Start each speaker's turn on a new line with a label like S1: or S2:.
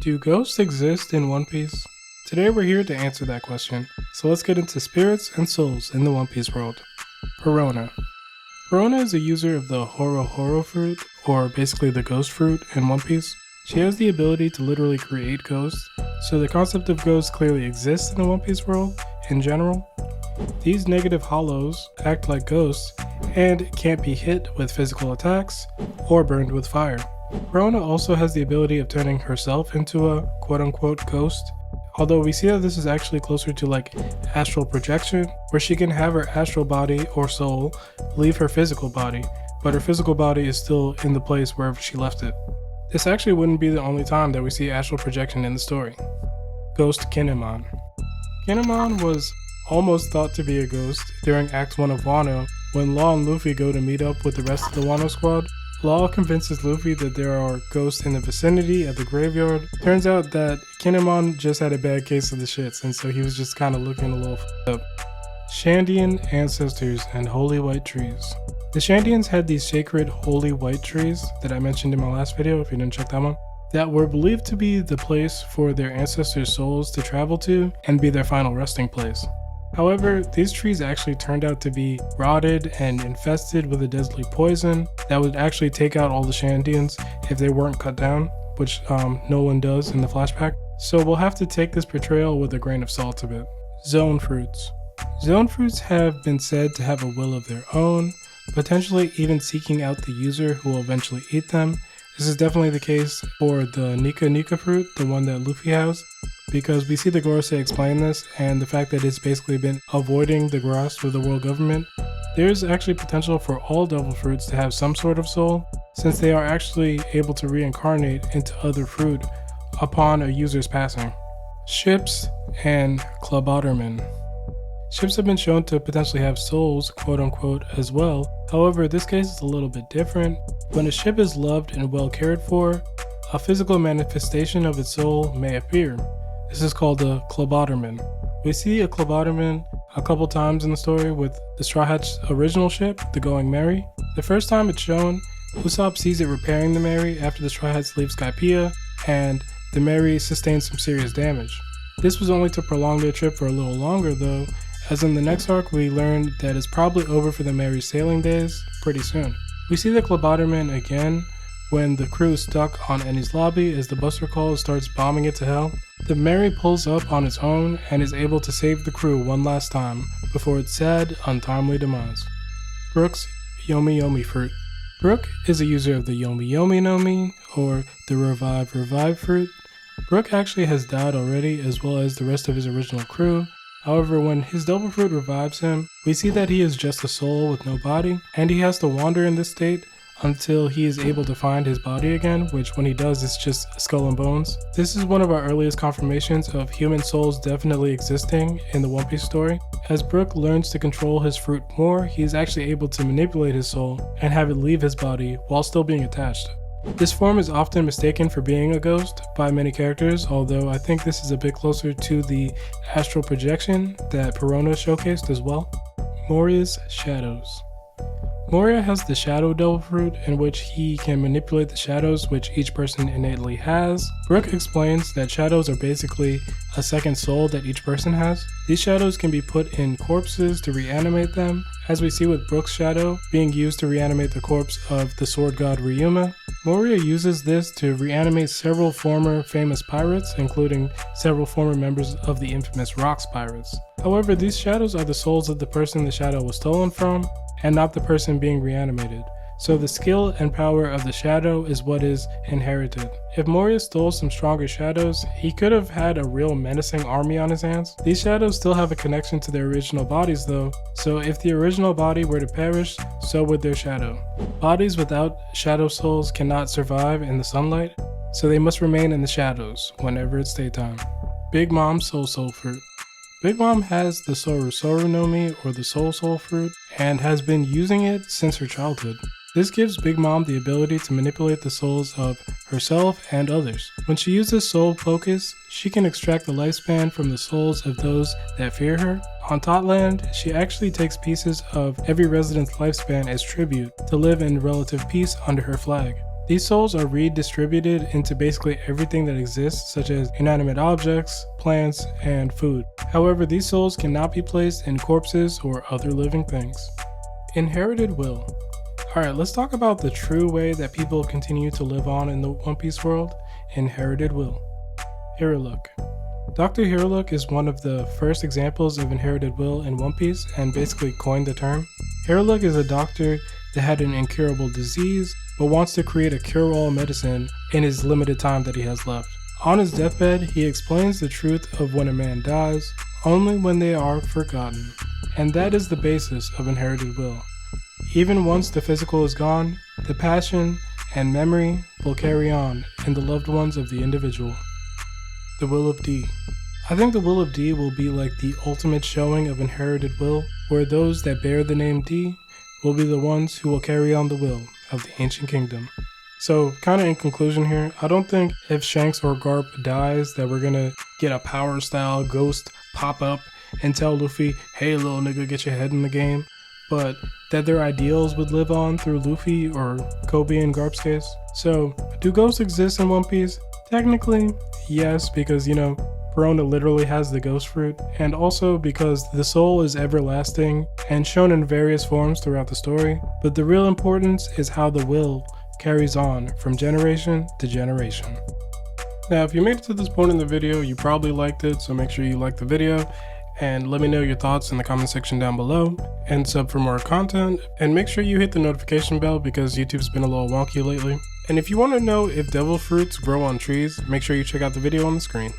S1: Do ghosts exist in One Piece? Today we're here to answer that question, so let's get into spirits and souls in the One Piece world. Perona. Perona is a user of the Horo Horo fruit, or basically the ghost fruit in One Piece. She has the ability to literally create ghosts, so the concept of ghosts clearly exists in the One Piece world in general. These negative hollows act like ghosts and can't be hit with physical attacks or burned with fire. Perona also has the ability of turning herself into a quote-unquote ghost, although we see that this is actually closer to like astral projection, where she can have her astral body or soul leave her physical body, but her physical body is still in the place wherever she left it. This actually wouldn't be the only time that we see astral projection in the story. Ghost Kinemon. Kinemon was almost thought to be a ghost during Act 1 of Wano, when Law and Luffy go to meet up with the rest of the Wano squad. Law convinces Luffy that there are ghosts in the vicinity at the graveyard. Turns out that Kinemon just had a bad case of the shits, and so he was just kind of looking a little f***ed up. Shandian ancestors and holy white trees. The Shandians had these sacred holy white trees that I mentioned in my last video, if you didn't check that one, that were believed to be the place for their ancestors' souls to travel to and be their final resting place. However, these trees actually turned out to be rotted and infested with a deadly poison that would actually take out all the Shandians if they weren't cut down, which no one does in the flashback. So we'll have to take this portrayal with a grain of salt a bit. Zone fruits. Zone fruits have been said to have a will of their own, potentially even seeking out the user who will eventually eat them. This is definitely the case for the Nika Nika fruit, the one that Luffy has, because we see the Gorosei explain this, and the fact that it's basically been avoiding the grasp of the world government. There's actually potential for all devil fruits to have some sort of soul, since they are actually able to reincarnate into other fruit upon a user's passing. Ships and Clobotermen. Ships have been shown to potentially have souls, quote unquote, as well. However, this case is a little bit different. When a ship is loved and well cared for, a physical manifestation of its soul may appear. This is called a Cloboterman. We see a Cloboterman a couple times in the story with the Straw Hat's original ship, the Going Merry. The first time it's shown, Usopp sees it repairing the Merry after the Straw Hats leave Skypiea, and the Merry sustains some serious damage. This was only to prolong their trip for a little longer though, as in the next arc we learned that it's probably over for the Merry's sailing days pretty soon. We see the Cloboterman again when the crew is stuck on Enies lobby as the Buster Call starts bombing it to hell. The Merry pulls up on its own and is able to save the crew one last time before its sad, untimely demise. Brook's Yomi Yomi fruit. Brook is a user of the Yomi Yomi no Mi, or the Revive fruit. Brook actually has died already, as well as the rest of his original crew. However, when his double fruit revives him, we see that he is just a soul with no body, and he has to wander in this state until he is able to find his body again, which when he does, it's just skull and bones. This is one of our earliest confirmations of human souls definitely existing in the One Piece story. As Brook learns to control his fruit more, he is actually able to manipulate his soul and have it leave his body while still being attached. This form is often mistaken for being a ghost by many characters, although I think this is a bit closer to the astral projection that Perona showcased as well. Moria's shadows. Moria has the Shadow Devil Fruit, in which he can manipulate the shadows which each person innately has. Brook explains that shadows are basically a second soul that each person has. These shadows can be put in corpses to reanimate them, as we see with Brook's shadow being used to reanimate the corpse of the sword god Ryuma. Moria uses this to reanimate several former famous pirates, including several former members of the infamous Rocks pirates. However, these shadows are the souls of the person the shadow was stolen from, and not the person being reanimated. So the skill and power of the shadow is what is inherited. If Moria stole some stronger shadows, he could have had a real menacing army on his hands. These shadows still have a connection to their original bodies though, so if the original body were to perish, so would their shadow. Bodies without shadow souls cannot survive in the sunlight, so they must remain in the shadows whenever it's daytime. Big Mom's Soul Fruit. Big Mom has the Soru Soru no Mi, or the Soul fruit, and has been using it since her childhood. This gives Big Mom the ability to manipulate the souls of herself and others. When she uses soul focus, she can extract the lifespan from the souls of those that fear her. On Totland, she actually takes pieces of every resident's lifespan as tribute to live in relative peace under her flag. These souls are redistributed into basically everything that exists, such as inanimate objects, plants, and food. However, these souls cannot be placed in corpses or other living things. Inherited will. Alright, let's talk about the true way that people continue to live on in the One Piece world, inherited will. Hiriluk. Dr. Hiriluk is one of the first examples of inherited will in One Piece and basically coined the term. Hiriluk is a doctor that had an incurable disease but wants to create a cure-all medicine in his limited time that he has left. On his deathbed, he explains the truth of when a man dies, only when they are forgotten. And that is the basis of inherited will. Even once the physical is gone, the passion and memory will carry on in the loved ones of the individual. The Will of D. I think the Will of D will be like the ultimate showing of inherited will, where those that bear the name D will be the ones who will carry on the will of the ancient kingdom. So, kinda in conclusion here, I don't think if Shanks or Garp dies that we're gonna get a power style ghost pop up and tell Luffy, hey little nigga, get your head in the game, but that their ideals would live on through Luffy or Kobe in Garp's case. So, do ghosts exist in One Piece? Technically, yes, because Perona literally has the ghost fruit, and also because the soul is everlasting and shown in various forms throughout the story, but the real importance is how the will carries on from generation to generation. Now, if you made it to this point in the video, you probably liked it, so make sure you like the video, and let me know your thoughts in the comment section down below, and sub for more content, and make sure you hit the notification bell because YouTube's been a little wonky lately. And if you want to know if devil fruits grow on trees, make sure you check out the video on the screen.